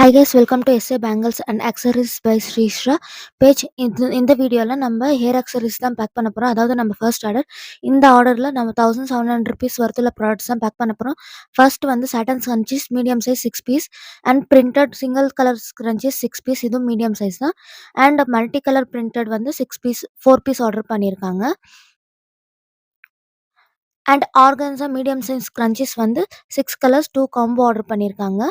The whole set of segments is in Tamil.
Hi guys, welcome to SA Bangles and Accessories by Srisha page. இந்த வீடியோவில் நம்ம ஹேர் அக்சசரிஸ் தான் பேக் பண்ண போகிறோம். அதாவது நம்ம ஃபர்ஸ்ட் ஆர்டர் இந்த ஆர்டரில் நம்ம 1700 வர்த்தில் ப்ராடக்ட்ஸ் தான் பேக் பண்ண போகிறோம். ஃபர்ஸ்ட் வந்து satin scrunchies medium size 6 piece and printed single colour scrunchies 6 piece, இதுவும் மீடியம் சைஸ் தான். அண்ட் மல்டி கலர் பிரிண்டட் வந்து 4 பீஸ் ஆர்டர் பண்ணியிருக்காங்க. And organza medium size scrunchies வந்து 6 கலர்ஸ் 2 காம்போ ஆர்டர் பண்ணியிருக்காங்க.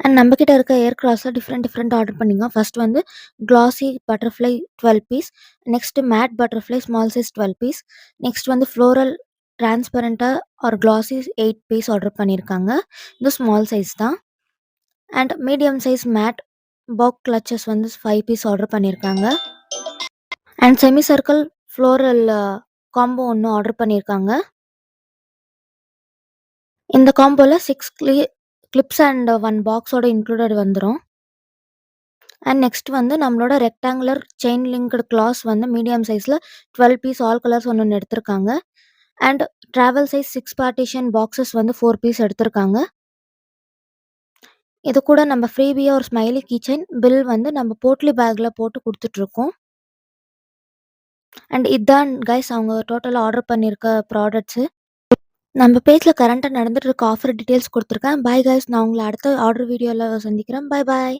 அண்ட் நம்மக்கிட்ட இருக்க ஏர் கிராஸில் டிஃப்ரெண்ட் ஆர்டர் பண்ணிக்கோங்க. ஃபர்ஸ்ட் வந்து கிளாசி பட்டர்ஃப்ளை 12 பீஸ், next matte butterfly small size 12 piece, next வந்து ஃப்ளோரல் டிரான்ஸ்பரண்ட்டாக ஆர் கிளாசி 8 பீஸ் ஆர்டர் பண்ணியிருக்காங்க. இது ஸ்மால் சைஸ் தான். And medium size matte pack clutches வந்து 5 பீஸ் ஆர்டர் பண்ணியிருக்காங்க. And semi circle floral combo ஒன்று ஆர்டர் பண்ணியிருக்காங்க. இந்த காம்போவில் 6 கிளிப்ஸ் அண்ட் 1 பாக்ஸோட இன்க்ளூடட் வந்துடும். அண்ட் நெக்ஸ்ட் வந்து நம்மளோட ரெக்டாங்குலர் செயின் லிங்க்டு கிளாஸ் வந்து மீடியம் சைஸில் 12 பீஸ் ஆல் கலர்ஸ் ஒன்று எடுத்திருக்காங்க. And travel size 6 partition boxes வந்து 4 பீஸ் எடுத்திருக்காங்க. இது கூட நம்ம ஃப்ரீபியாக ஒரு ஸ்மைலி கீச்சைன் பில் வந்து நம்ம போட்லி பேக்கில் போட்டு கொடுத்துட்ருக்கோம். அண்ட் இதான் கைஸ் அவங்க டோட்டலாக ஆர்டர் பண்ணியிருக்க ப்ராடக்ட்ஸு. நம்ம பேஜில் கரண்ட்டாக நடந்துட்டு இருக்க ஆஃபர் டீட்டெயில்ஸ் கொடுத்துருக்கேன். பாய் கைஸ், நான் உங்களை அடுத்த ஆர்டர் வீடியோவில் சந்திக்கிறேன். பாய்.